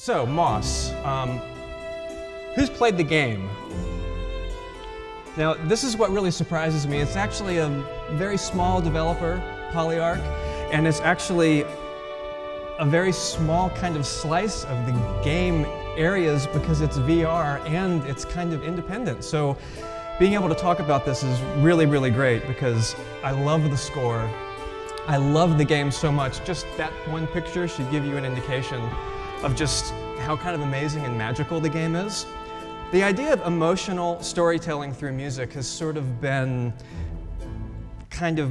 So, Moss, who's played the game? Now, this is what really surprises me. It's actually a very small developer, Polyarc, and it's actually a very small kind of slice of the game areas because it's VR and it's kind of independent. So, being able to talk about this is really, really great because I love the score. I love the game so much. Just that one picture should give you an indication of just how kind of amazing and magical the game is. The idea of emotional storytelling through music has sort of been kind of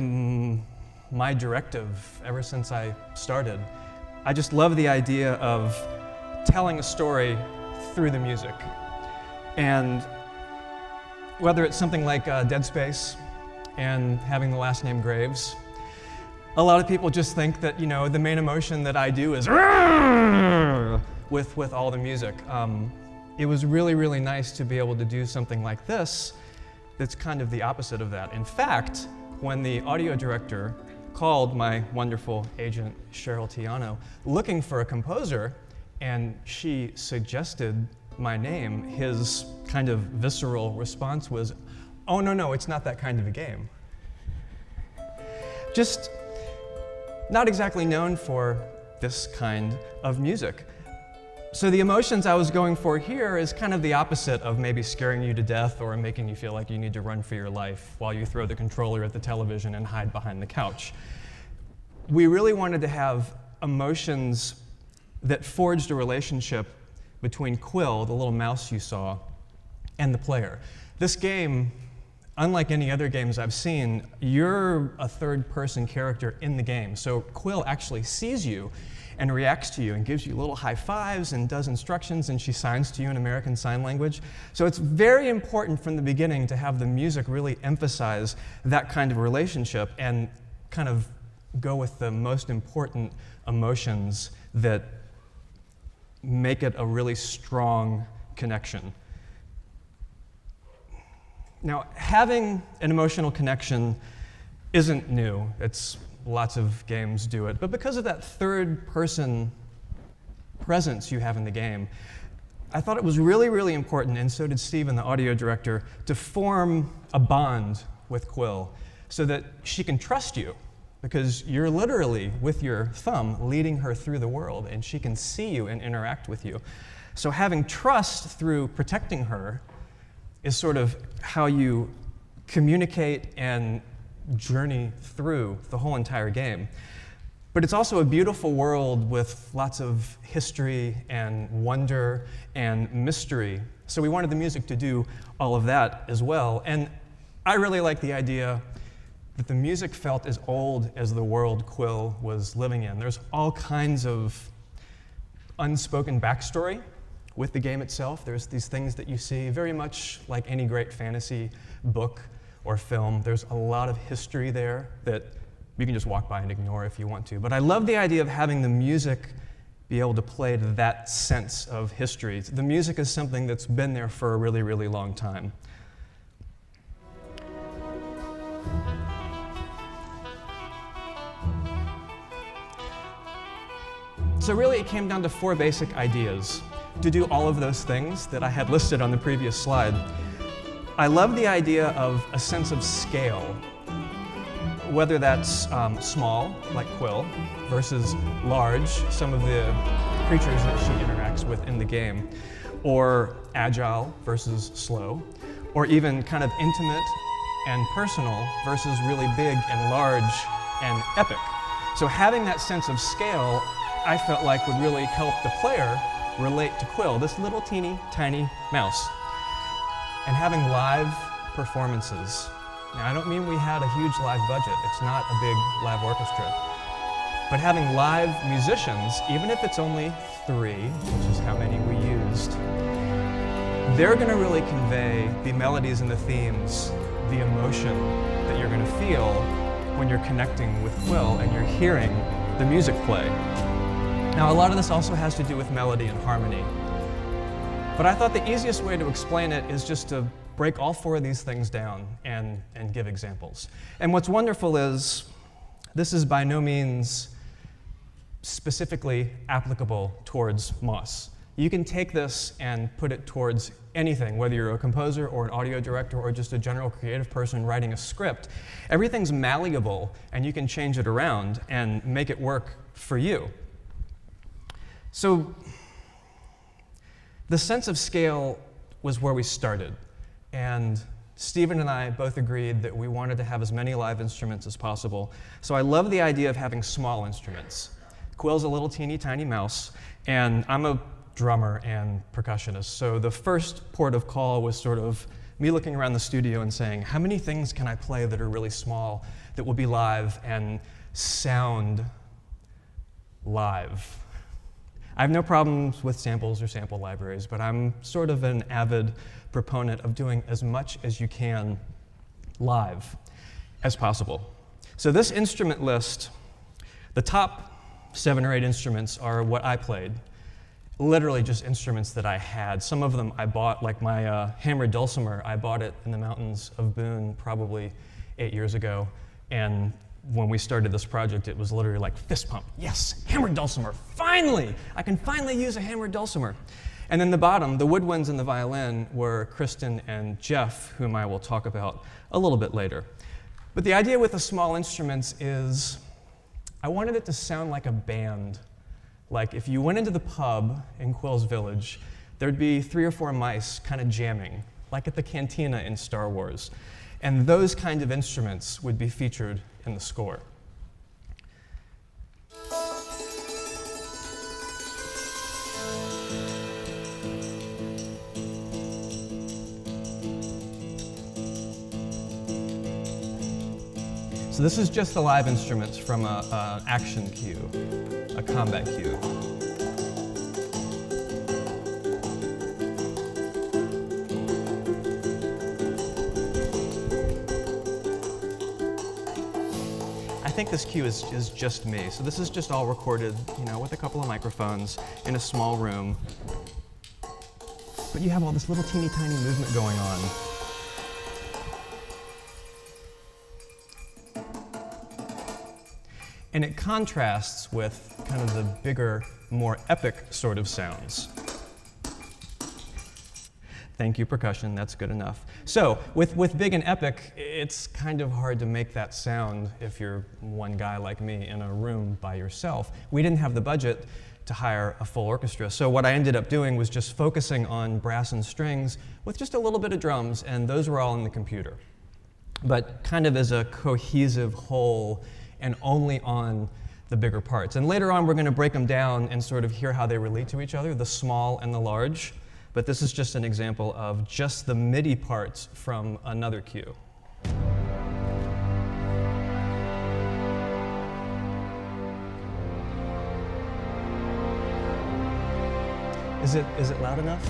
my directive ever since I started. I just love the idea of telling a story through the music. And whether it's something like Dead Space and having the last name Graves, a lot of people just think that, the main emotion that I do is with all the music. It was really, really nice to be able to do something like this that's kind of the opposite of that. In fact, when the audio director called my wonderful agent, Cheryl Tiano, looking for a composer, and she suggested my name, his kind of visceral response was, "Oh, no, it's not that kind of a game." Just not exactly known for this kind of music. So the emotions I was going for here is kind of the opposite of maybe scaring you to death or making you feel like you need to run for your life while you throw the controller at the television and hide behind the couch. We really wanted to have emotions that forged a relationship between Quill, the little mouse you saw, and the player. This game, unlike any other games I've seen, you're a third-person character in the game. So Quill actually sees you and reacts to you and gives you little high fives and does instructions, and she signs to you in American Sign Language. So it's very important from the beginning to have the music really emphasize that kind of relationship and kind of go with the most important emotions that make it a really strong connection. Now, having an emotional connection isn't new. Lots of games do it. But because of that third-person presence you have in the game, I thought it was really, really important, and so did Steven, the audio director, to form a bond with Quill so that she can trust you, because you're literally, with your thumb, leading her through the world, and she can see you and interact with you. So having trust through protecting her is sort of how you communicate and journey through the whole entire game. But it's also a beautiful world with lots of history and wonder and mystery. So we wanted the music to do all of that as well. And I really like the idea that the music felt as old as the world Quill was living in. There's all kinds of unspoken backstory with the game itself. There's these things that you see, very much like any great fantasy book or film. There's a lot of history there that you can just walk by and ignore if you want to. But I love the idea of having the music be able to play to that sense of history. The music is something that's been there for a really, really long time. So really it came down to 4 basic ideas to do all of those things that I had listed on the previous slide. I love the idea of a sense of scale, whether that's small, like Quill, versus large, some of the creatures that she interacts with in the game, or agile versus slow, or even kind of intimate and personal versus really big and large and epic. So having that sense of scale, I felt like would really help the player relate to Quill, this little teeny tiny mouse. And having live performances. Now, I don't mean we had a huge live budget. It's not a big live orchestra. But having live musicians, even if it's only 3, which is how many we used, they're going to really convey the melodies and the themes, the emotion that you're going to feel when you're connecting with Quill and you're hearing the music play. Now, a lot of this also has to do with melody and harmony. But I thought the easiest way to explain it is just to break all 4 of these things down and give examples. And what's wonderful is this is by no means specifically applicable towards Moss. You can take this and put it towards anything, whether you're a composer or an audio director or just a general creative person writing a script. Everything's malleable, and you can change it around and make it work for you. So the sense of scale was where we started, and Stephen and I both agreed that we wanted to have as many live instruments as possible. So I love the idea of having small instruments. Quill's a little teeny tiny mouse, and I'm a drummer and percussionist. So the first port of call was sort of me looking around the studio and saying, how many things can I play that are really small, that will be live and sound live? I have no problems with samples or sample libraries, but I'm sort of an avid proponent of doing as much as you can live as possible. So this instrument list, the top 7 or 8 instruments are what I played. Literally just instruments that I had. Some of them I bought, like my hammered dulcimer, I bought it in the mountains of Boone probably 8 years ago. And when we started this project, it was literally like fist pump. Yes, hammered dulcimer, finally! I can finally use a hammered dulcimer. And then the bottom, the woodwinds and the violin, were Kristen and Jeff, whom I will talk about a little bit later. But the idea with the small instruments is I wanted it to sound like a band. Like if you went into the pub in Quill's Village, there'd be 3 or 4 mice kind of jamming, like at the cantina in Star Wars. And those kind of instruments would be featured in the score. So this is just the live instruments from an action cue, a combat cue. I think this cue is just me. So this is just all recorded, with a couple of microphones in a small room. But you have all this little teeny tiny movement going on. And it contrasts with kind of the bigger, more epic sort of sounds. Thank you, percussion, that's good enough. So with big and epic, it's kind of hard to make that sound if you're one guy like me in a room by yourself. We didn't have the budget to hire a full orchestra, so what I ended up doing was just focusing on brass and strings with just a little bit of drums, and those were all in the computer. But kind of as a cohesive whole, and only on the bigger parts. And later on, we're going to break them down and sort of hear how they relate to each other, the small and the large. But this is just an example of just the MIDI parts from another cue. Is it loud enough?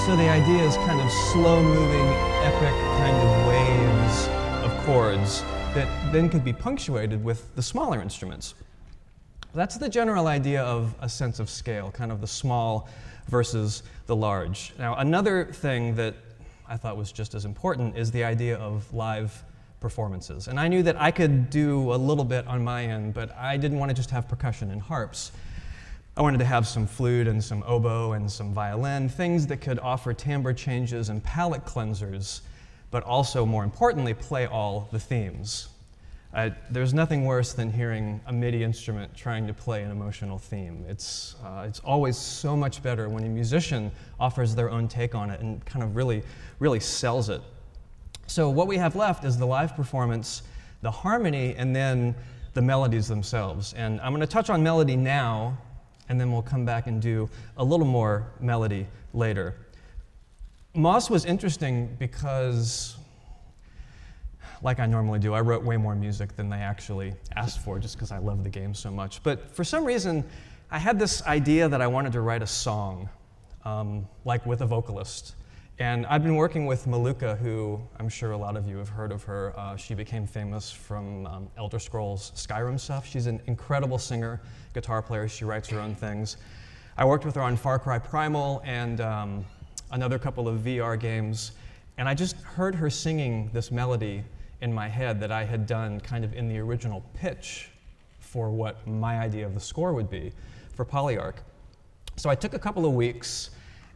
So the idea is kind of slow-moving, epic kind of waves of chords that then could be punctuated with the smaller instruments. That's the general idea of a sense of scale, kind of the small versus the large. Now, another thing that I thought was just as important is the idea of live performances. And I knew that I could do a little bit on my end, but I didn't want to just have percussion and harps. I wanted to have some flute and some oboe and some violin, things that could offer timbre changes and palette cleansers, but also, more importantly, play all the themes. There's nothing worse than hearing a MIDI instrument trying to play an emotional theme. It's always so much better when a musician offers their own take on it and kind of really sells it. So what we have left is the live performance, the harmony, and then the melodies themselves. And I'm going to touch on melody now, and then we'll come back and do a little more melody later. Moss was interesting because, like I normally do, I wrote way more music than they actually asked for just because I love the game so much. But for some reason, I had this idea that I wanted to write a song, like with a vocalist. And I've been working with Maluka, who I'm sure a lot of you have heard of her. She became famous from Elder Scrolls Skyrim stuff. She's an incredible singer, guitar player. She writes her own things. I worked with her on Far Cry Primal and another couple of VR games. And I just heard her singing this melody in my head that I had done kind of in the original pitch for what my idea of the score would be for Polyarch. So I took a couple of weeks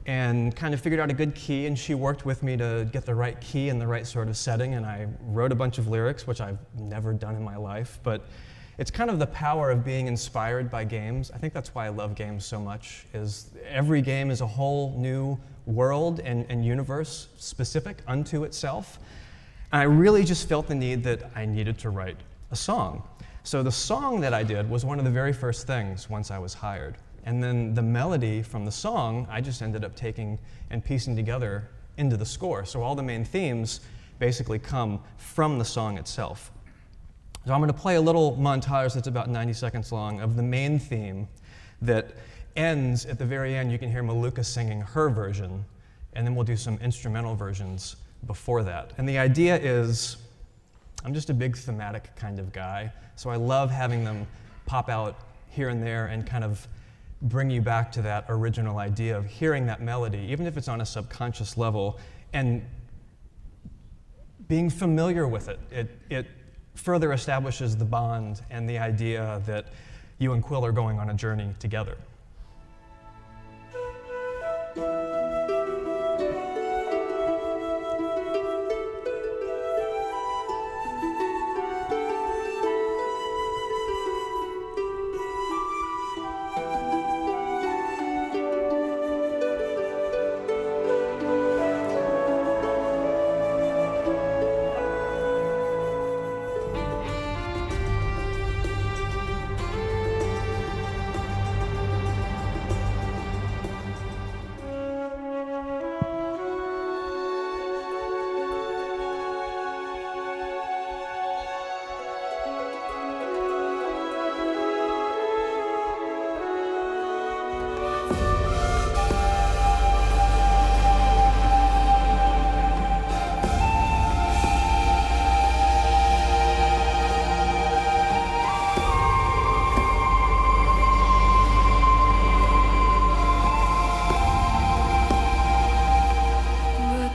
and kind of figured out a good key, and she worked with me to get the right key and the right sort of setting, and I wrote a bunch of lyrics, which I've never done in my life, but it's kind of the power of being inspired by games. I think that's why I love games so much, is every game is a whole new world and universe specific unto itself. And I really just felt the need that I needed to write a song. So the song that I did was one of the very first things once I was hired. And then the melody from the song, I just ended up taking and piecing together into the score. So all the main themes basically come from the song itself. So I'm going to play a little montage that's about 90 seconds long of the main theme that ends at the very end. You can hear Maluka singing her version, and then we'll do some instrumental versions before that. And the idea is, I'm just a big thematic kind of guy, so I love having them pop out here and there and kind of bring you back to that original idea of hearing that melody, even if it's on a subconscious level, and being familiar with it. It further establishes the bond and the idea that you and Quill are going on a journey together.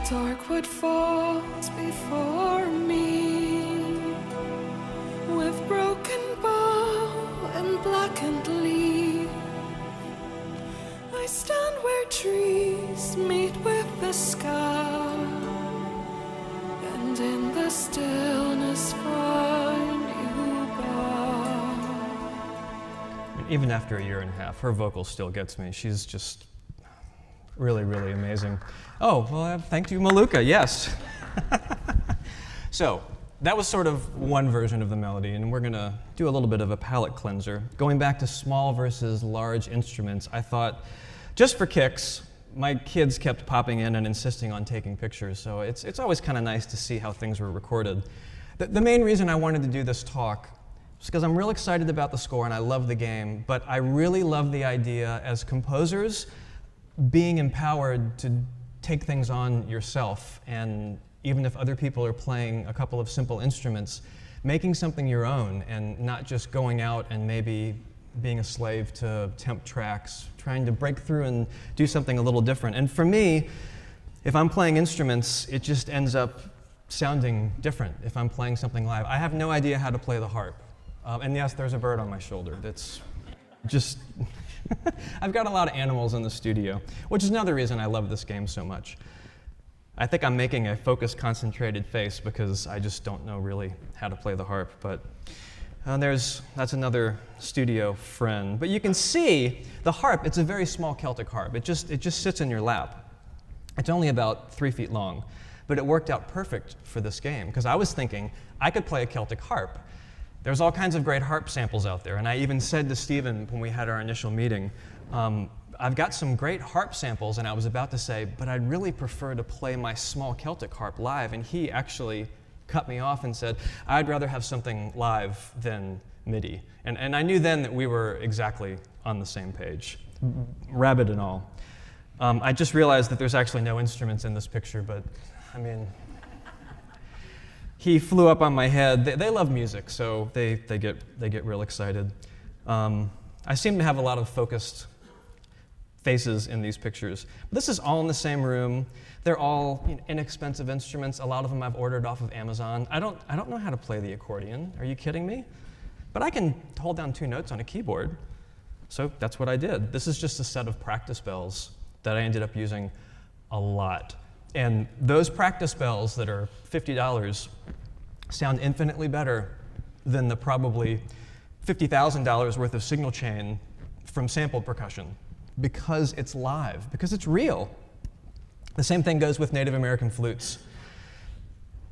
Darkwood falls before me, with broken bow and blackened leaf. I stand where trees meet with the sky, and in the stillness find you by. Even after a year and a half, her vocal still gets me. She's just really, really amazing. Oh, well, thank you, Maluka, yes. So, that was sort of one version of the melody, and we're gonna do a little bit of a palate cleanser. Going back to small versus large instruments, I thought, just for kicks, my kids kept popping in and insisting on taking pictures, so it's always kind of nice to see how things were recorded. The main reason I wanted to do this talk was because I'm real excited about the score and I love the game, but I really love the idea as composers being empowered to take things on yourself, and even if other people are playing a couple of simple instruments, making something your own and not just going out and maybe being a slave to temp tracks, trying to break through and do something a little different. And for me, if I'm playing instruments, it just ends up sounding different if I'm playing something live. I have no idea how to play the harp. And yes, there's a bird on my shoulder. That's just... I've got a lot of animals in the studio, which is another reason I love this game so much. I think I'm making a focused, concentrated face because I just don't know really how to play the harp, but that's another studio friend. But you can see the harp, it's a very small Celtic harp. It just sits in your lap. It's only about 3 feet long, but it worked out perfect for this game because I was thinking I could play a Celtic harp. There's all kinds of great harp samples out there, and I even said to Stephen when we had our initial meeting, I've got some great harp samples, and I was about to say, but I'd really prefer to play my small Celtic harp live, and he actually cut me off and said, I'd rather have something live than MIDI. And I knew then that we were exactly on the same page, rabbit and all. I just realized that there's actually no instruments in this picture, but I mean, he flew up on my head. They love music, so they get real excited. I seem to have a lot of focused faces in these pictures. This is all in the same room. They're all inexpensive instruments. A lot of them I've ordered off of Amazon. I don't know how to play the accordion. Are you kidding me? But I can hold down 2 notes on a keyboard. So that's what I did. This is just a set of practice bells that I ended up using a lot. And those practice bells that are $50 sound infinitely better than the probably $50,000 worth of signal chain from sampled percussion, because it's live, because it's real. The same thing goes with Native American flutes.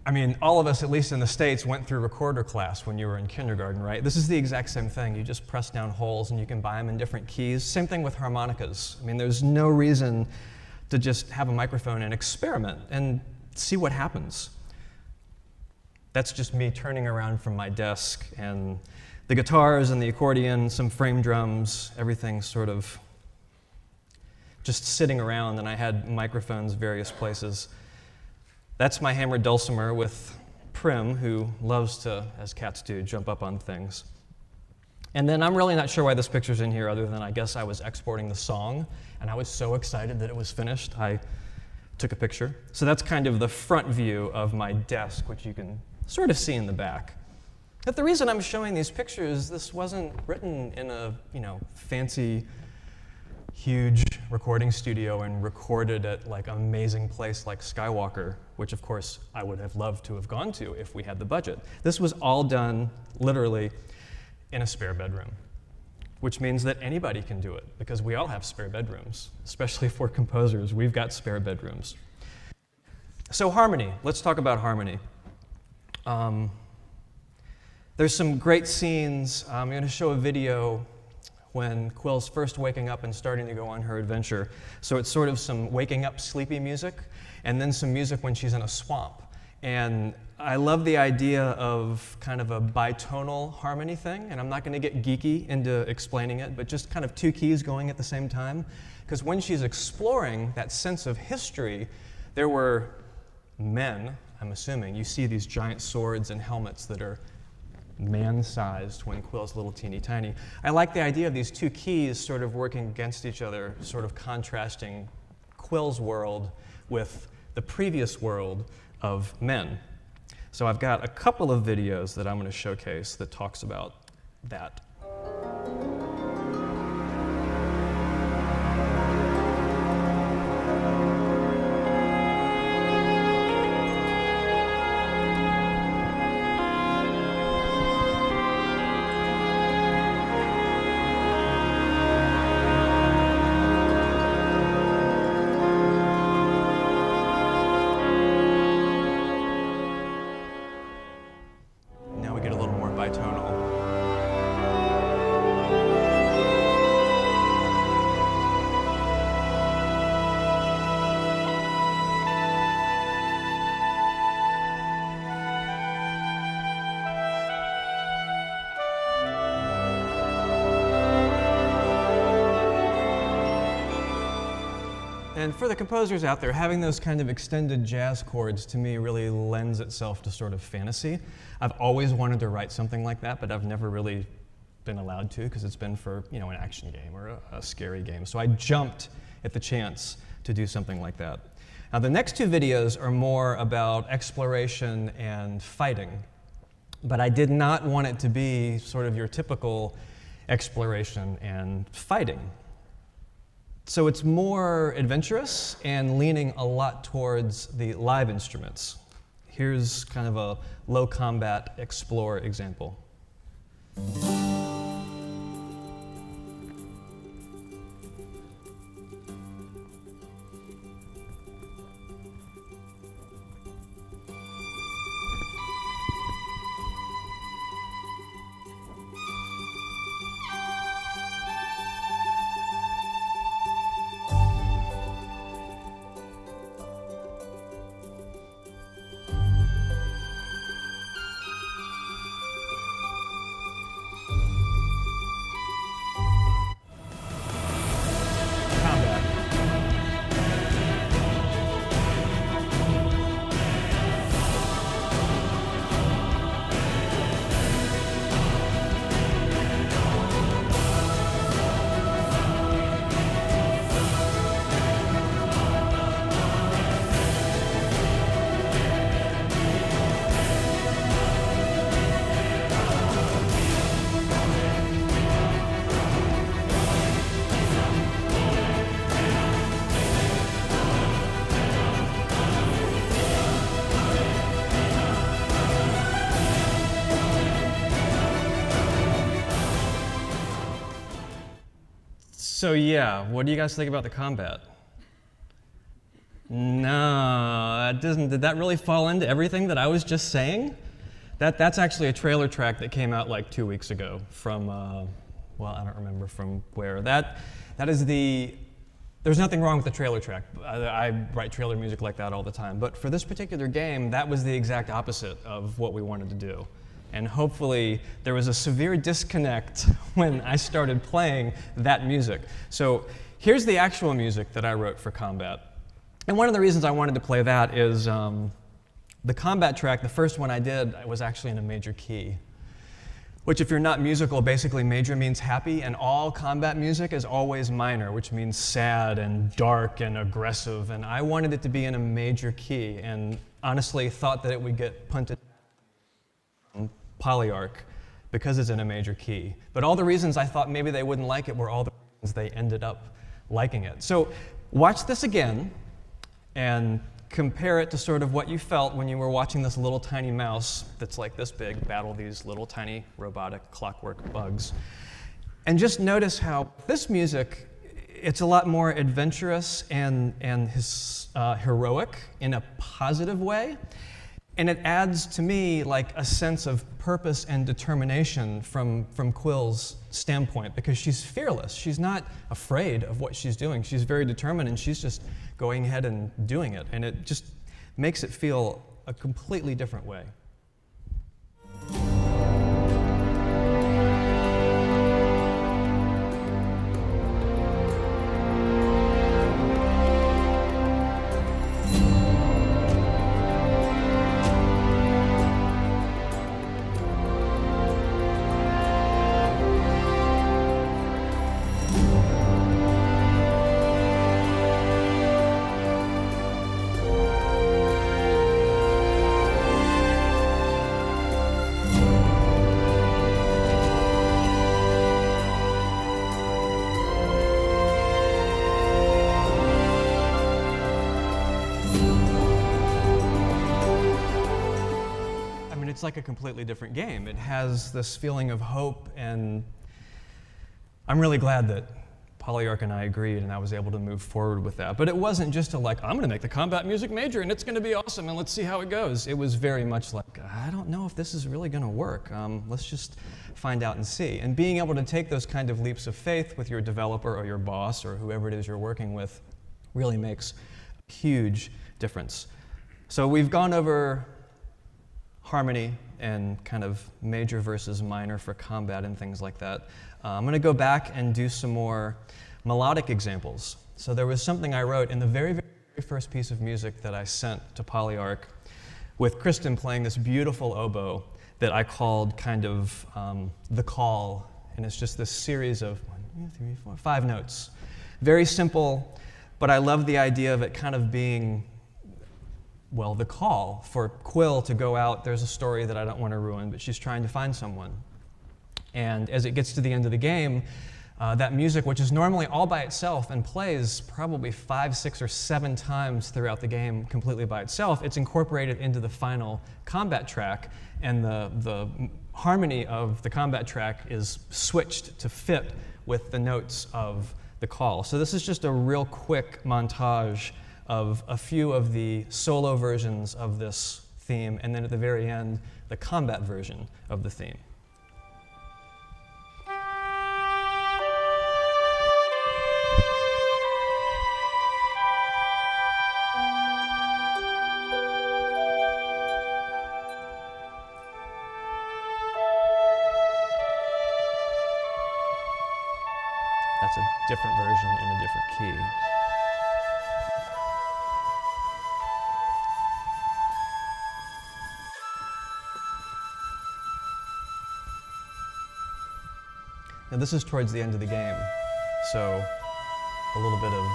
I mean, all of us, at least in the States, went through recorder class when you were in kindergarten, right? This is the exact same thing. You just press down holes and you can buy them in different keys. Same thing with harmonicas. I mean, there's no reason to just have a microphone and experiment and see what happens. That's just me turning around from my desk, and the guitars and the accordion, some frame drums, everything sort of just sitting around, and I had microphones various places. That's my hammered dulcimer with Prim, who loves to, as cats do, jump up on things. And then I'm really not sure why this picture's in here, other than I guess I was exporting the song, and I was so excited that it was finished, I took a picture. So that's kind of the front view of my desk, which you can sort of see in the back. But the reason I'm showing these pictures, this wasn't written in a fancy, huge recording studio and recorded at like an amazing place like Skywalker, which of course I would have loved to have gone to if we had the budget. This was all done literally in a spare bedroom, which means that anybody can do it, because we all have spare bedrooms, especially for composers. We've got spare bedrooms. So harmony, let's talk about harmony. There's some great scenes. I'm going to show a video when Quill's first waking up and starting to go on her adventure. So it's sort of some waking up sleepy music, and then some music when she's in a swamp. And I love the idea of kind of a bitonal harmony thing, and I'm not going to get geeky into explaining it, but just kind of 2 keys going at the same time. Because when she's exploring that sense of history, there were men, I'm assuming. You see these giant swords and helmets that are man-sized when Quill's little teeny tiny. I like the idea of these 2 keys sort of working against each other, sort of contrasting Quill's world with the previous world of men. So I've got a couple of videos that I'm going to showcase that talks about that. And for the composers out there, having those kind of extended jazz chords to me really lends itself to sort of fantasy. I've always wanted to write something like that, but I've never really been allowed to, because it's been for an action game or a scary game. So I jumped at the chance to do something like that. Now the next 2 videos are more about exploration and fighting, but I did not want it to be sort of your typical exploration and fighting. So it's more adventurous and leaning a lot towards the live instruments. Here's kind of a low combat explore example. So yeah, what do you guys think about the combat? No, that doesn't. Did that really fall into everything that I was just saying? That's actually a trailer track that came out like 2 weeks ago from, well, I don't remember from where. That is the. There's nothing wrong with the trailer track. I write trailer music like that all the time. But for this particular game, that was the exact opposite of what we wanted to do. And hopefully there was a severe disconnect when I started playing that music. So here's the actual music that I wrote for combat. And one of the reasons I wanted to play that is the combat track, the first one I did, was actually in a major key. Which, if you're not musical, basically major means happy, and all combat music is always minor, which means sad and dark and aggressive. And I wanted it to be in a major key, and honestly thought that it would get punted from Polyarch because it's in a major key. But all the reasons I thought maybe they wouldn't like it were all the reasons they ended up liking it. So watch this again and compare it to sort of what you felt when you were watching this little tiny mouse that's like this big battle these little tiny robotic clockwork bugs. And just notice how this music, it's a lot more adventurous and heroic in a positive way. And it adds to me like a sense of purpose and determination from Quill's standpoint, because she's fearless. She's not afraid of what she's doing. She's very determined, and she's just going ahead and doing it. And it just makes it feel a completely different way. It's like a completely different game. It has this feeling of hope, and I'm really glad that Polyarch and I agreed and I was able to move forward with that. But it wasn't just I'm going to make the combat music major and it's going to be awesome and let's see how it goes. It was very much like, I don't know if this is really going to work. Let's just find out and see. And being able to take those kind of leaps of faith with your developer or your boss or whoever it is you're working with really makes a huge difference. So we've gone over harmony and kind of major versus minor for combat and things like that. I'm going to go back and do some more melodic examples. So there was something I wrote in the very, very first piece of music that I sent to Polyarch with Kristen playing this beautiful oboe that I called kind of the call. And it's just this series of 1, 2, 3, 4, 5 notes. Very simple, but I love the idea of it kind of being, well, the call for Quill to go out. There's a story that I don't want to ruin, but she's trying to find someone. And as it gets to the end of the game, that music, which is normally all by itself and plays probably 5, 6, or 7 times throughout the game completely by itself, it's incorporated into the final combat track, and the harmony of the combat track is switched to fit with the notes of the call. So this is just a real quick montage of a few of the solo versions of this theme, and then at the very end, the combat version of the theme. That's a different version in a different key. Now this is towards the end of the game, so a little bit of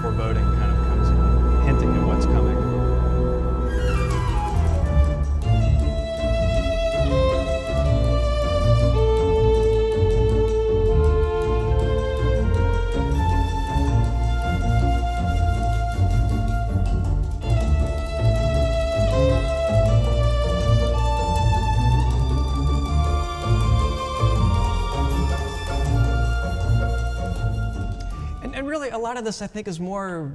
foreboding kind of comes in, hinting at what's coming. lot of this, I think, is more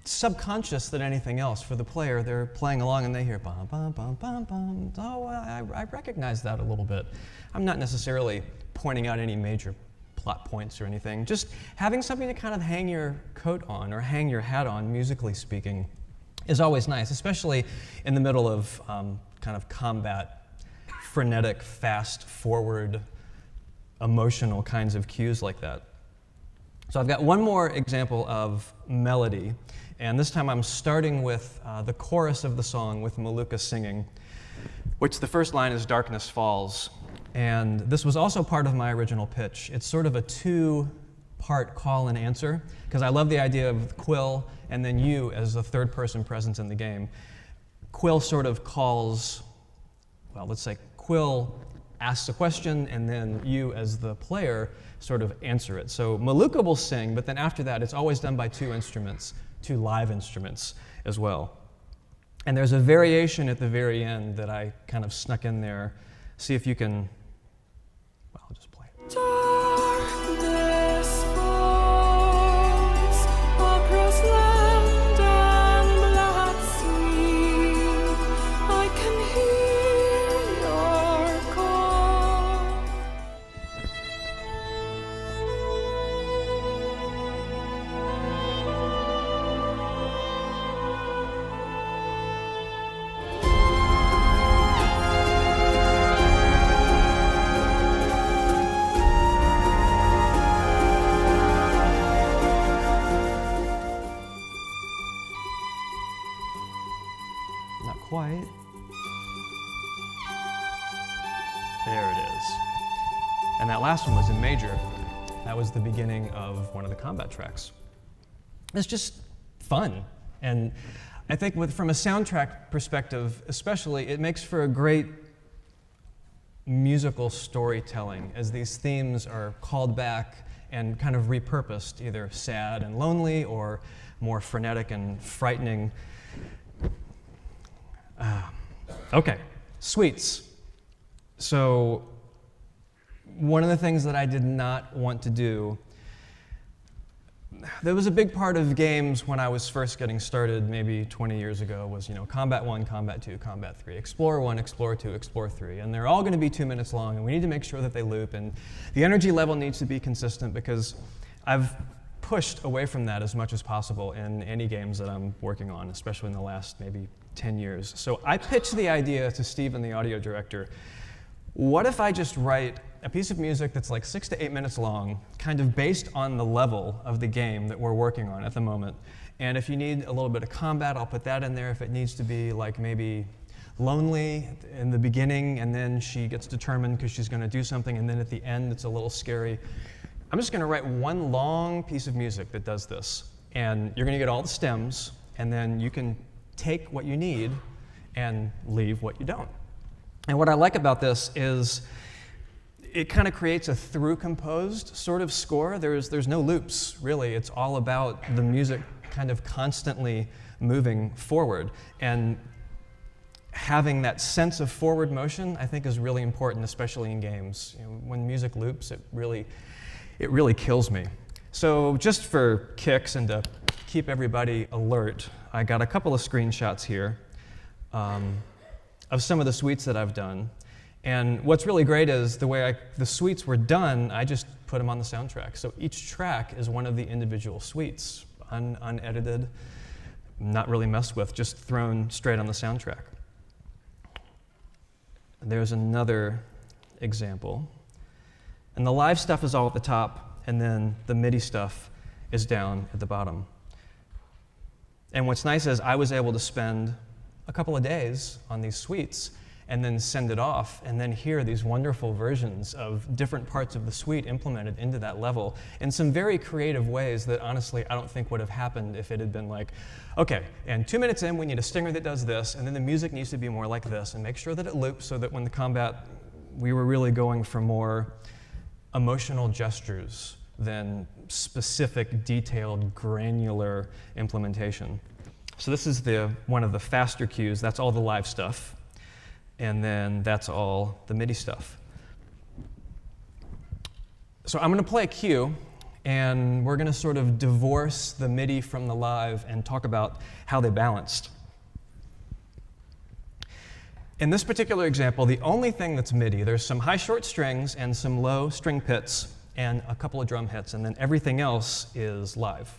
subconscious than anything else for the player. They're playing along and they hear bum, bum, bum, bum, bum. Oh, I recognize that a little bit. I'm not necessarily pointing out any major plot points or anything. Just having something to kind of hang your coat on or hang your hat on, musically speaking, is always nice, especially in the middle of kind of combat, frenetic, fast, forward, emotional kinds of cues like that. So I've got one more example of melody, and this time I'm starting with the chorus of the song with Maluka singing, which the first line is "Darkness Falls." And this was also part of my original pitch. It's sort of a two-part call and answer, because I love the idea of Quill and then you as the third person presence in the game. Quill sort of calls, well, let's say Quill asks a question, and then you as the player sort of answer it. So Maluka will sing, but then after that, it's always done by two instruments, two live instruments as well. And there's a variation at the very end that I kind of snuck in there. See if you can, well, I'll just play it. Darkness falls across land and black sea. I can hear your call. Not quite. There it is. And that last one was in major. That was the beginning of one of the combat tracks. It's just fun. And I think from a soundtrack perspective, especially, it makes for a great musical storytelling as these themes are called back and kind of repurposed, either sad and lonely or more frenetic and frightening. Okay, suites. So one of the things that I did not want to do, there was a big part of games when I was first getting started maybe 20 years ago was, Combat 1, Combat 2, Combat 3, Explorer 1, Explorer 2, Explorer 3, and they're all going to be 2 minutes long, and we need to make sure that they loop, and the energy level needs to be consistent because I've pushed away from that as much as possible in any games that I'm working on, especially in the last maybe 10 years. So I pitched the idea to Steven, the audio director, what if I just write a piece of music that's like 6 to 8 minutes long, kind of based on the level of the game that we're working on at the moment. And if you need a little bit of combat, I'll put that in there. If it needs to be like maybe lonely in the beginning, and then she gets determined because she's going to do something, and then at the end it's a little scary. I'm just going to write one long piece of music that does this. And you're going to get all the stems, and then you can take what you need and leave what you don't. And what I like about this is it kind of creates a through-composed sort of score. There's no loops, really. It's all about the music kind of constantly moving forward. And having that sense of forward motion, I think, is really important, especially in games. When music loops, it really kills me. So just for kicks and to keep everybody alert, I got a couple of screenshots here of some of the suites that I've done. And what's really great is the way the suites were done, I just put them on the soundtrack. So each track is one of the individual suites, unedited, not really messed with, just thrown straight on the soundtrack. There's another example. And the live stuff is all at the top, and then the MIDI stuff is down at the bottom. And what's nice is I was able to spend a couple of days on these suites and then send it off and then hear these wonderful versions of different parts of the suite implemented into that level in some very creative ways that honestly I don't think would have happened if it had been like, okay, and 2 minutes in we need a stinger that does this, and then the music needs to be more like this, and make sure that it loops so that when the combat, we were really going for more emotional gestures than specific, detailed, granular implementation. So this is one of the faster cues. That's all the live stuff. And then that's all the MIDI stuff. So I'm going to play a cue, And we're going to sort of divorce the MIDI from the live and talk about how they balanced. In this particular example, the only thing that's MIDI, there's some high short strings and some low string pits and a couple of drum hits, and then everything else is live.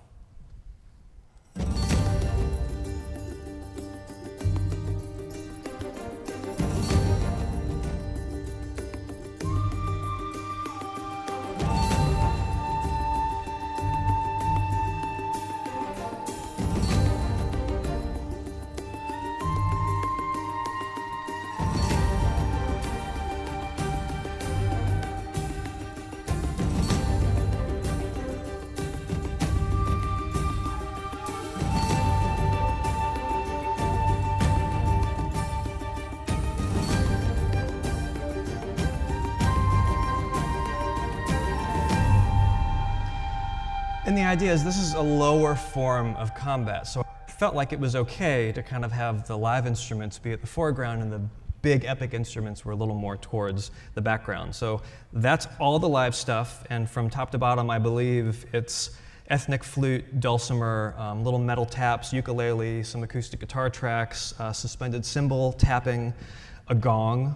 And the idea is this is a lower form of combat, so I felt like it was okay to kind of have the live instruments be at the foreground and the big epic instruments were a little more towards the background. So that's all the live stuff, and from top to bottom, I believe it's ethnic flute, dulcimer, little metal taps, ukulele, some acoustic guitar tracks, suspended cymbal tapping, a gong,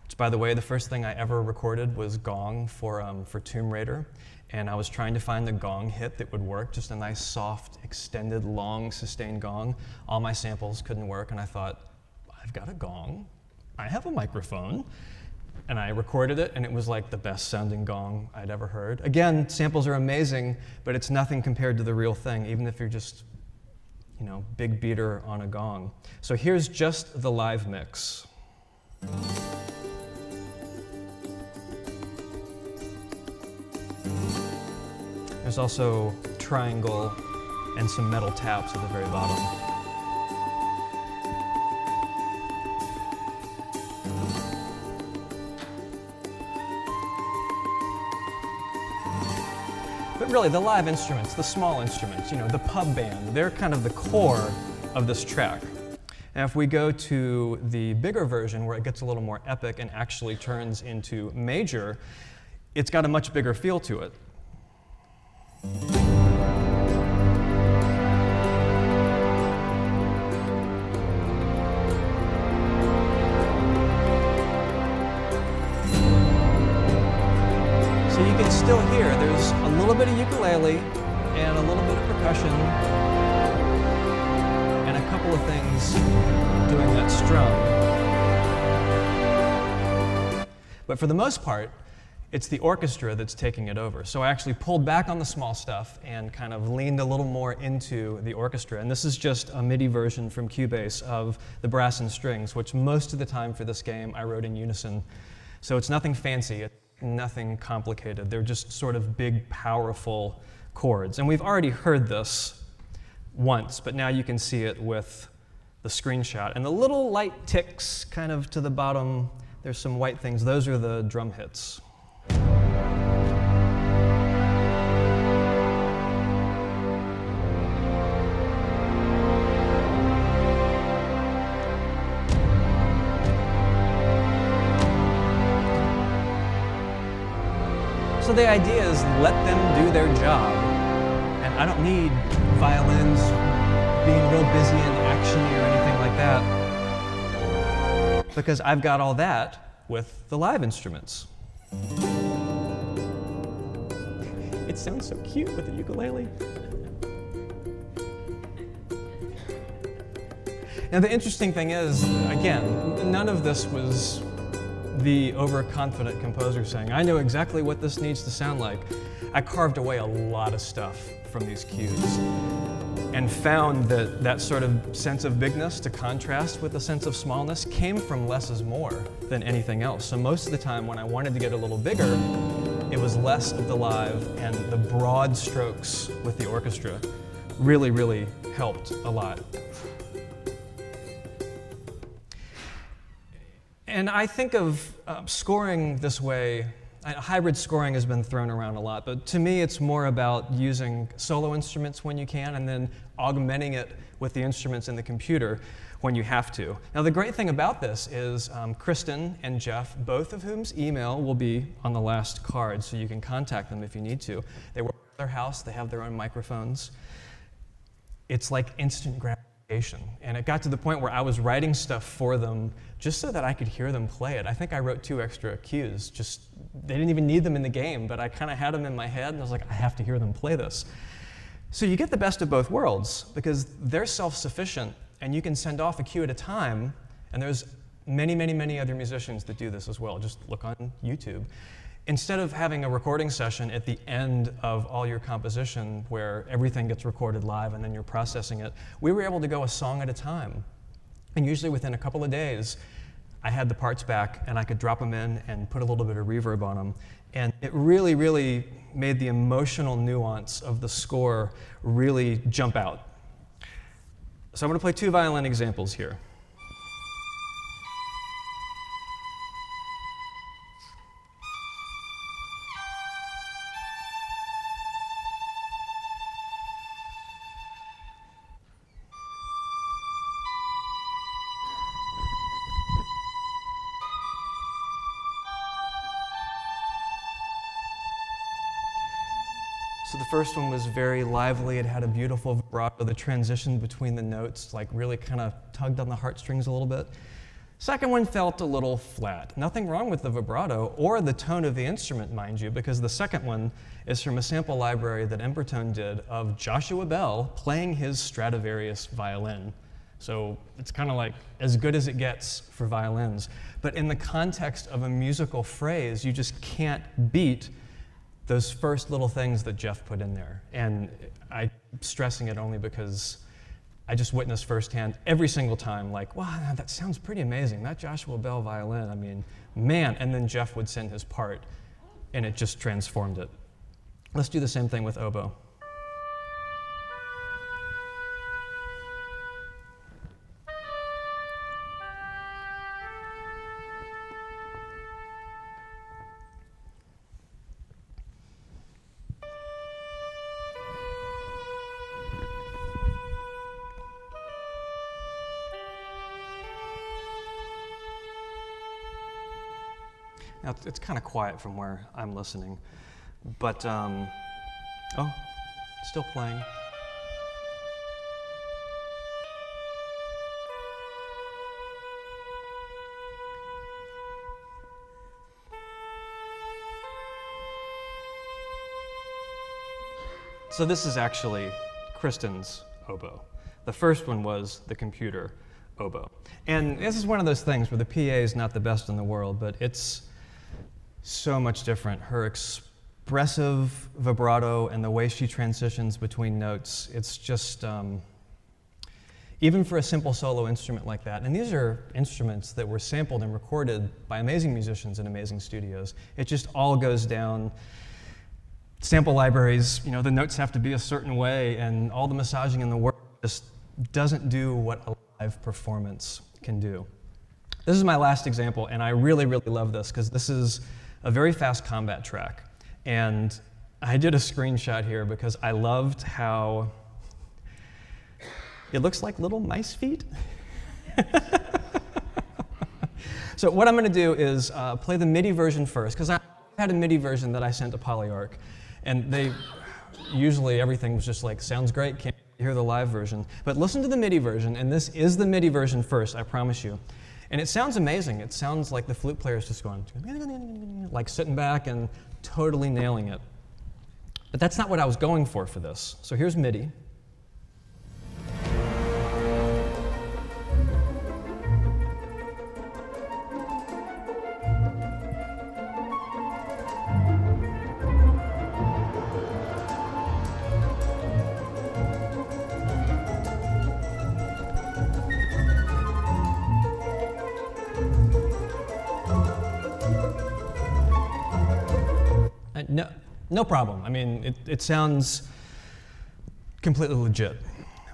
which, by the way, the first thing I ever recorded was gong for Tomb Raider. And I was trying to find the gong hit that would work, just a nice, soft, extended, long, sustained gong. All my samples couldn't work, and I thought, I've got a gong, I have a microphone, and I recorded it, and it was like the best sounding gong I'd ever heard. Again, samples are amazing, but it's nothing compared to the real thing, even if you're just, big beater on a gong. So here's just the live mix. There's also triangle and some metal taps at the very bottom. But really, the live instruments, the small instruments, the pub band, they're kind of the core of this track. Now, if we go to the bigger version where it gets a little more epic and actually turns into major, it's got a much bigger feel to it. So you can still hear there's a little bit of ukulele and a little bit of percussion and a couple of things doing that strum. But for the most part, it's the orchestra that's taking it over. So I actually pulled back on the small stuff and kind of leaned a little more into the orchestra. And this is just a MIDI version from Cubase of the brass and strings, which most of the time for this game I wrote in unison. So it's nothing fancy, it's nothing complicated. They're just sort of big, powerful chords. And we've already heard this once, but now you can see it with the screenshot. And the little light ticks kind of to the bottom, there's some white things. Those are the drum hits. So the idea is let them do their job, and I don't need violins being real busy and actiony or anything like that, because I've got all that with the live instruments. It sounds so cute with the ukulele. Now the interesting thing is, again, none of this was the overconfident composer saying, I know exactly what this needs to sound like. I carved away a lot of stuff from these cues and found that that sort of sense of bigness to contrast with the sense of smallness came from less is more than anything else. So most of the time when I wanted to get a little bigger, it was less of the live, and the broad strokes with the orchestra really, really helped a lot. And I think of scoring this way, hybrid scoring has been thrown around a lot, but to me it's more about using solo instruments when you can and then augmenting it with the instruments in the computer when you have to. Now the great thing about this is Kristen and Jeff, both of whom's email will be on the last card, so you can contact them if you need to. They work at their house, they have their own microphones. It's like instant gratification. And it got to the point where I was writing stuff for them just so that I could hear them play it. I think I wrote 2 extra cues. They didn't even need them in the game, but I kind of had them in my head, and I was like, I have to hear them play this. So you get the best of both worlds, because they're self-sufficient, and you can send off a cue at a time, and there's many, many, many other musicians that do this as well. Just look on YouTube. Instead of having a recording session at the end of all your composition where everything gets recorded live and then you're processing it, we were able to go a song at a time. And usually within a couple of days, I had the parts back and I could drop them in and put a little bit of reverb on them. And it really, really made the emotional nuance of the score really jump out. So I'm going to play 2 violin examples here. So the first one was very lively. It had a beautiful vibrato. The transition between the notes like really kind of tugged on the heartstrings a little bit. Second one felt a little flat. Nothing wrong with the vibrato or the tone of the instrument, mind you, because the second one is from a sample library that Embertone did of Joshua Bell playing his Stradivarius violin. So it's kind of like as good as it gets for violins. But in the context of a musical phrase, you just can't beat those first little things that Jeff put in there. And I'm stressing it only because I just witnessed firsthand every single time, like, wow, that sounds pretty amazing. That Joshua Bell violin, I mean, man. And then Jeff would send his part, and it just transformed it. Let's do the same thing with oboe. Now, it's kind of quiet from where I'm listening, but, oh, still playing. So this is actually Kristen's oboe. The first one was the computer oboe. And this is one of those things where the PA is not the best in the world, but it's so much different. Her expressive vibrato and the way she transitions between notes, it's just, even for a simple solo instrument like that, and these are instruments that were sampled and recorded by amazing musicians in amazing studios, it just all goes down. Sample libraries, you know, the notes have to be a certain way, and all the massaging in the world just doesn't do what a live performance can do. This is my last example, and I really, really love this because this is a very fast combat track. And I did a screenshot here because I loved how it looks like little mice feet. So what I'm going to do is play the MIDI version first, because I had a MIDI version that I sent to Polyarc, and they usually everything was just like, sounds great, can't hear the live version. But listen to the MIDI version, and this is the MIDI version first, I promise you. And it sounds amazing. It sounds like the flute player's just going, like sitting back and totally nailing it. But that's not what I was going for this. So here's MIDI. No problem. I mean, it sounds completely legit.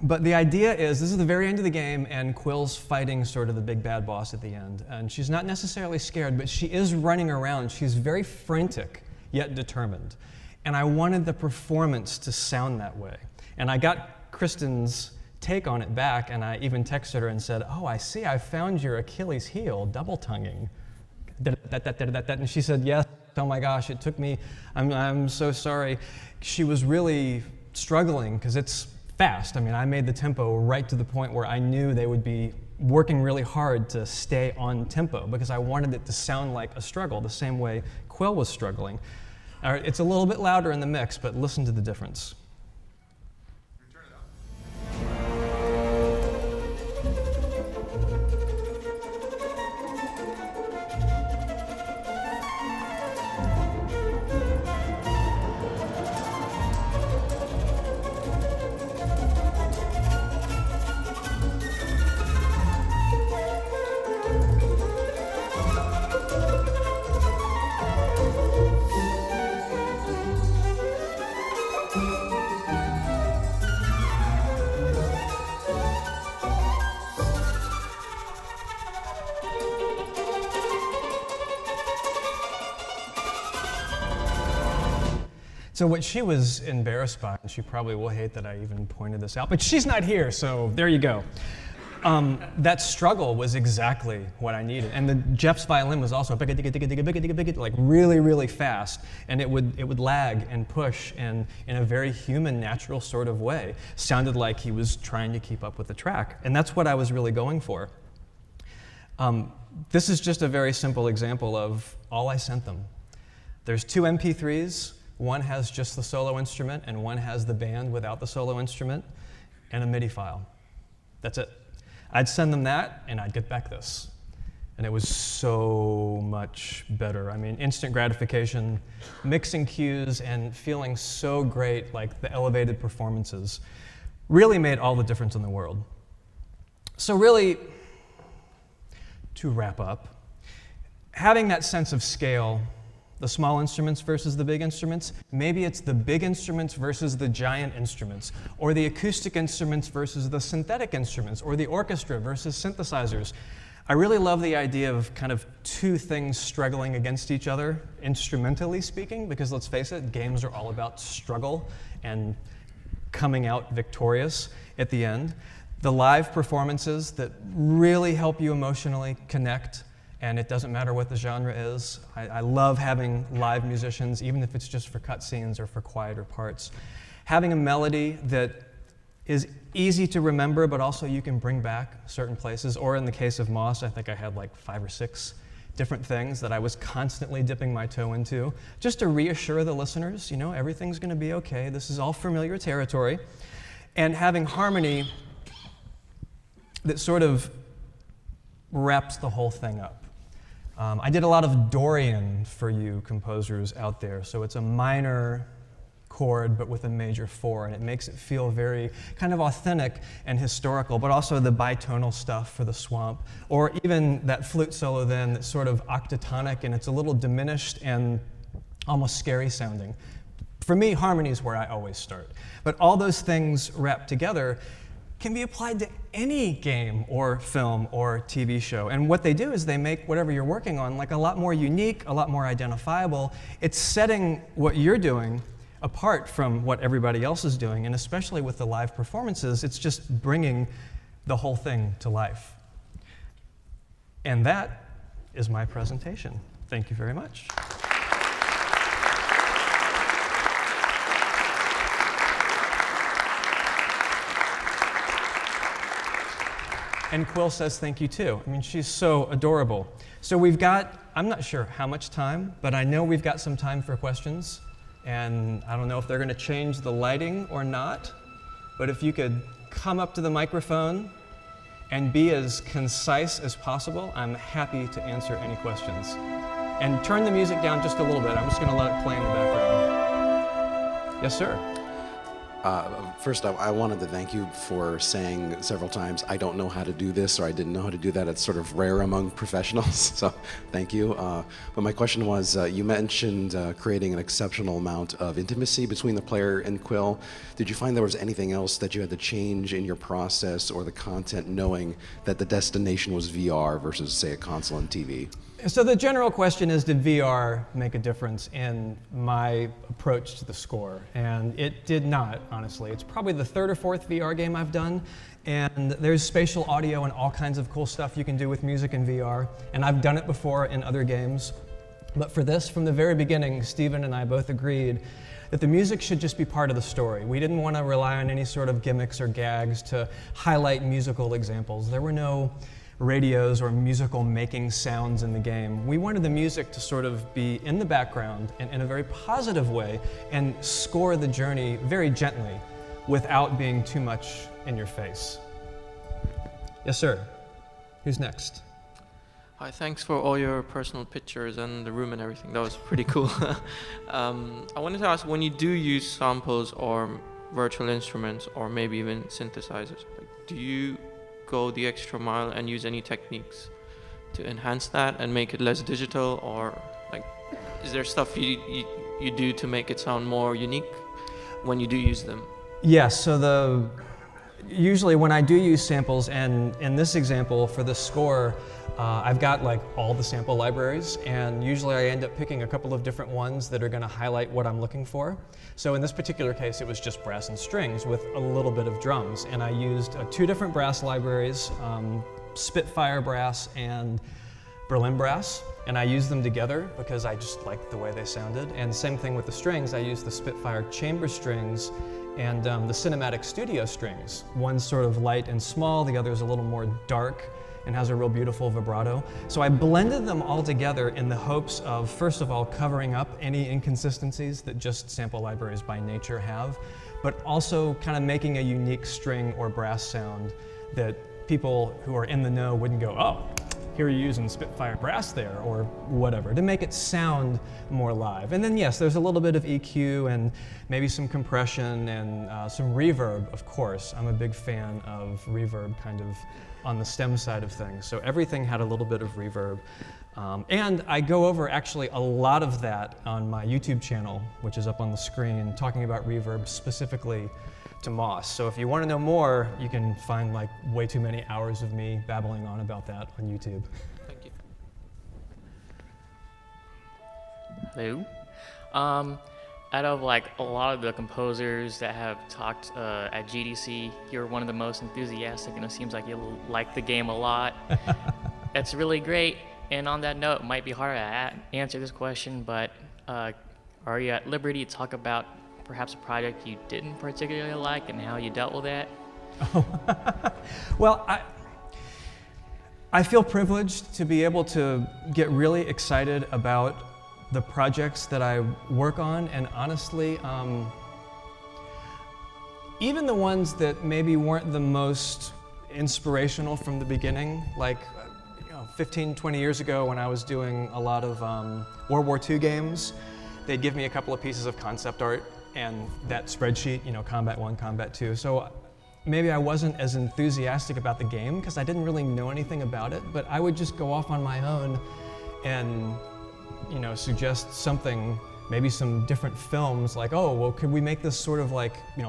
But the idea is, this is the very end of the game, and Quill's fighting sort of the big bad boss at the end. And she's not necessarily scared, but she is running around. She's very frantic, yet determined. And I wanted the performance to sound that way. And I got Kristen's take on it back, and I even texted her and said, oh, I see, I found your Achilles heel, double tonguing. And she said, yes, oh my gosh, it took me, I'm so sorry. She was really struggling, because it's fast. I mean, I made the tempo right to the point where I knew they would be working really hard to stay on tempo, because I wanted it to sound like a struggle, the same way Quill was struggling. All right, it's a little bit louder in the mix, but listen to the difference. So what she was embarrassed by, and she probably will hate that I even pointed this out, but she's not here, so there you go. That struggle was exactly what I needed. And Jeff's violin was also like really, really fast, and it would lag and push, and in a very human, natural sort of way. Sounded like he was trying to keep up with the track, and that's what I was really going for. This is just a very simple example of all I sent them. There's 2 MP3s. One has just the solo instrument, and one has the band without the solo instrument, and a MIDI file. That's it. I'd send them that, and I'd get back this. And it was so much better. I mean, instant gratification, mixing cues, and feeling so great, like the elevated performances, really made all the difference in the world. So really, to wrap up, having that sense of scale, the small instruments versus the big instruments, maybe it's the big instruments versus the giant instruments, or the acoustic instruments versus the synthetic instruments, or the orchestra versus synthesizers. I really love the idea of kind of 2 things struggling against each other, instrumentally speaking, because let's face it, games are all about struggle and coming out victorious at the end. The live performances that really help you emotionally connect. And it doesn't matter what the genre is. I love having live musicians, even if it's just for cutscenes or for quieter parts. Having a melody that is easy to remember, but also you can bring back certain places. Or in the case of Moss, I think I had like 5 or 6 different things that I was constantly dipping my toe into, just to reassure the listeners, you know, everything's gonna be okay. This is all familiar territory. And having harmony that sort of wraps the whole thing up. I did a lot of Dorian for you composers out there, so it's a minor chord but with a major 4, and it makes it feel very kind of authentic and historical, but also the bitonal stuff for the Swamp, or even that flute solo then that's sort of octatonic and it's a little diminished and almost scary sounding. For me, harmony is where I always start. But all those things wrapped together can be applied to any game or film or TV show. And what they do is they make whatever you're working on like a lot more unique, a lot more identifiable. It's setting what you're doing apart from what everybody else is doing, and especially with the live performances, it's just bringing the whole thing to life. And that is my presentation. Thank you very much. And Quill says thank you too. I mean, she's so adorable. So we've got, I'm not sure how much time, but I know we've got some time for questions. And I don't know if they're going to change the lighting or not, but if you could come up to the microphone and be as concise as possible, I'm happy to answer any questions. And turn the music down just a little bit. I'm just going to let it play in the background. Yes, sir. First, I wanted to thank you for saying several times, I don't know how to do this, or I didn't know how to do that. It's sort of rare among professionals, so thank you. But my question was, you mentioned creating an exceptional amount of intimacy between the player and Quill. Did you find there was anything else that you had to change in your process or the content, knowing that the destination was VR versus, say, a console and TV? So the general question is, did VR make a difference in my approach to the score? And it did not, honestly. It's probably the third or fourth VR game I've done, and there's spatial audio and all kinds of cool stuff you can do with music in VR, and I've done it before in other games. But for this, from the very beginning, Steven and I both agreed that the music should just be part of the story. We didn't want to rely on any sort of gimmicks or gags to highlight musical examples. There were no radios or musical making sounds in the game. We wanted the music to sort of be in the background and in a very positive way and score the journey very gently without being too much in your face. Yes, sir. Who's next? Hi, thanks for all your personal pictures and the room and everything. That was pretty cool. I wanted to ask, when you do use samples or virtual instruments or maybe even synthesizers, do you go the extra mile and use any techniques to enhance that and make it less digital, or is there stuff you do to make it sound more unique when you do use them? Yes, so usually when I do use samples, and in this example for the score, I've got all the sample libraries, and usually I end up picking a couple of different ones that are going to highlight what I'm looking for. So in this particular case, it was just brass and strings with a little bit of drums, and I used two different brass libraries, Spitfire brass and Berlin brass, and I used them together because I just liked the way they sounded. And same thing with the strings. I used the Spitfire chamber strings and the Cinematic Studio strings. One's sort of light and small, the other's a little more dark and has a real beautiful vibrato. So I blended them all together in the hopes of, first of all, covering up any inconsistencies that just sample libraries by nature have, but also kind of making a unique string or brass sound that people who are in the know wouldn't go, oh, here you're using Spitfire brass there, or whatever, to make it sound more live. And then yes, there's a little bit of EQ and maybe some compression and some reverb, of course. I'm a big fan of reverb kind of on the stem side of things. So everything had a little bit of reverb. And I go over actually a lot of that on my YouTube channel, which is up on the screen, talking about reverb specifically to Moss. So if you want to know more, you can find way too many hours of me babbling on about that on YouTube. Thank you. Hello. Out of a lot of the composers that have talked at GDC, you're one of the most enthusiastic, and it seems like you like the game a lot. It's really great. And on that note, it might be hard to answer this question, but are you at liberty to talk about perhaps a project you didn't particularly like and how you dealt with that? Well, I feel privileged to be able to get really excited about the projects that I work on, and honestly, even the ones that maybe weren't the most inspirational from the beginning, 15, 20 years ago when I was doing a lot of World War II games, they'd give me a couple of pieces of concept art and that spreadsheet, Combat 1, Combat 2. So maybe I wasn't as enthusiastic about the game because I didn't really know anything about it, but I would just go off on my own and suggest something, maybe some different films, could we make this sort of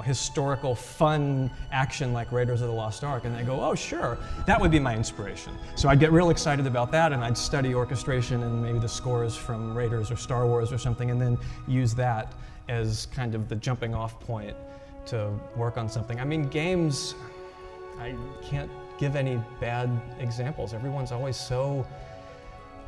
historical fun action like Raiders of the Lost Ark? And they go, oh, sure, that would be my inspiration. So I'd get real excited about that, and I'd study orchestration and maybe the scores from Raiders or Star Wars or something, and then use that as kind of the jumping off point to work on something. I mean, games, I can't give any bad examples. Everyone's always so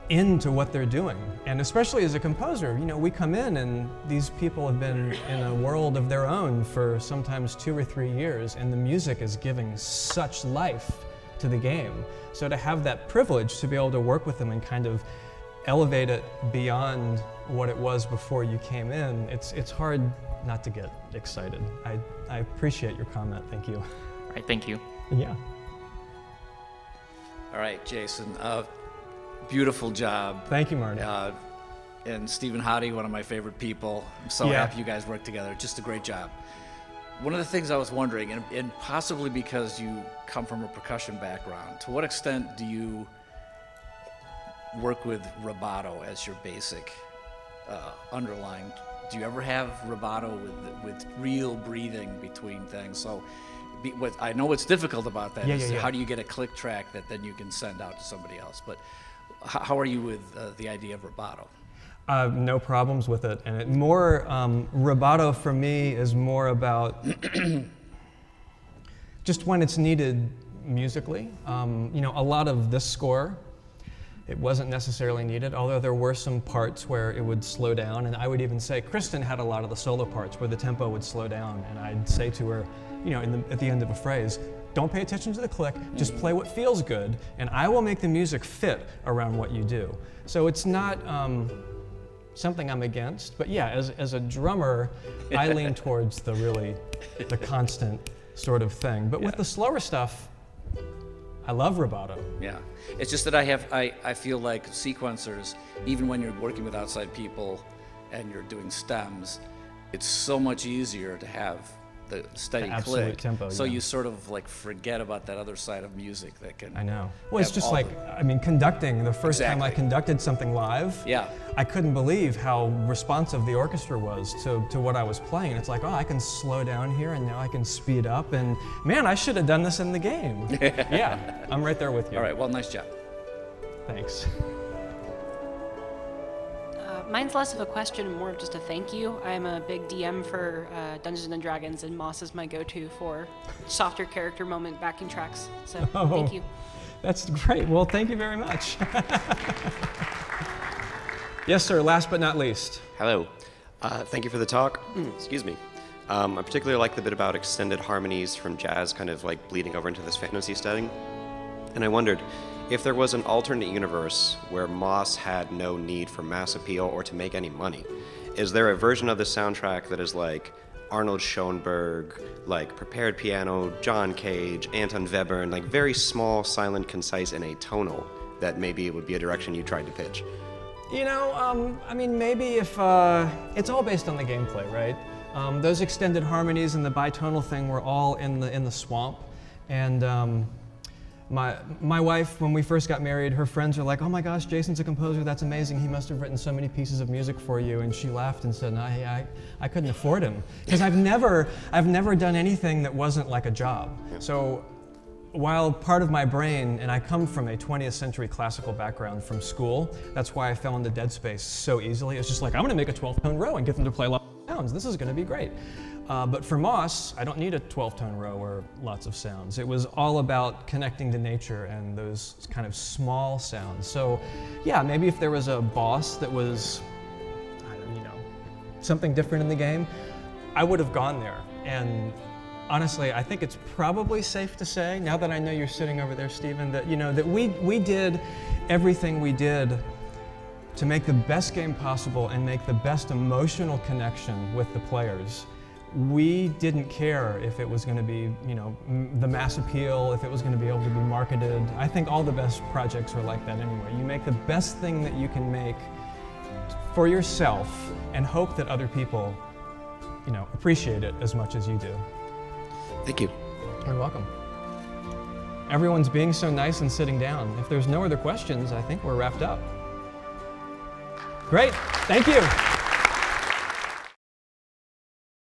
into what they're doing. And especially as a composer, we come in and these people have been in a world of their own for sometimes 2 or 3 years, and the music is giving such life to the game. So to have that privilege to be able to work with them and kind of elevate it beyond what it was before you came in, it's hard not to get excited. I appreciate your comment, thank you. All right, thank you. Yeah. All right, Jason. Beautiful job. Thank you, Marty. And Stephen Howdy, one of my favorite people. I'm so Yeah. happy you guys worked together. Just a great job. One of the things I was wondering, and possibly because you come from a percussion background, to what extent do you work with rubato as your basic underlying? Do you ever have rubato with real breathing between things? So, what I know what's difficult about that is how do you get a click track that then you can send out to somebody else? But how are you with the idea of rubato? No problems with it, and rubato for me is more about just when it's needed musically. A lot of this score, it wasn't necessarily needed, although there were some parts where it would slow down, and I would even say Kristen had a lot of the solo parts where the tempo would slow down, and I'd say to her, at the end of a phrase, don't pay attention to the click, just play what feels good, and I will make the music fit around what you do. So it's not something I'm against, but yeah, as a drummer, I lean towards the constant sort of thing. But with the slower stuff, I love rubato. Yeah, it's just that I feel like sequencers, even when you're working with outside people and you're doing stems, it's so much easier to have the steady The absolute click. tempo, so yeah. you sort of like forget about that other side of music that can. I know. Well, it's have just all like, conducting. The first time I Exactly. conducted something live, Yeah. I couldn't believe how responsive the orchestra was to what I was playing. It's like, oh, I can slow down here and now I can speed up, and man, I should have done this in the game. Yeah, I'm right there with you. All right, well, nice job. Thanks. Mine's less of a question and more of just a thank you. I'm a big DM for Dungeons & Dragons, and Moss is my go-to for softer character moment backing tracks. So thank you. That's great. Well, thank you very much. Yes, sir, last but not least. Hello. Thank you for the talk. Excuse me. I particularly like the bit about extended harmonies from jazz kind of like bleeding over into this fantasy setting. And I wondered, if there was an alternate universe where Moss had no need for mass appeal or to make any money, is there a version of the soundtrack that is like Arnold Schoenberg, like prepared piano, John Cage, Anton Webern, like very small, silent, concise, and atonal, that maybe it would be a direction you tried to pitch? Maybe if it's all based on the gameplay, right? Those extended harmonies and the bitonal thing were all in the swamp, and my wife, when we first got married, her friends were like, "Oh my gosh, Jason's a composer. That's amazing. He must have written so many pieces of music for you." And she laughed and said, "I couldn't afford him because I've never done anything that wasn't like a job." So while part of my brain, and I come from a 20th century classical background from school, that's why I fell into Dead Space so easily. It's just like, I'm going to make a 12-tone row and get them to play lots of sounds. This is going to be great. But for Moss, I don't need a 12-tone row or lots of sounds. It was all about connecting to nature and those kind of small sounds. So yeah, maybe if there was a boss that was, something different in the game, I would have gone there. And honestly, I think it's probably safe to say, now that I know you're sitting over there, Stephen, that that we did everything we did to make the best game possible and make the best emotional connection with the players. We didn't care if it was going to be, the mass appeal, if it was going to be able to be marketed. I think all the best projects are like that anyway. You make the best thing that you can make for yourself and hope that other people, appreciate it as much as you do. Thank you. You're welcome. Everyone's being so nice and sitting down. If there's no other questions, I think we're wrapped up. Great, thank you.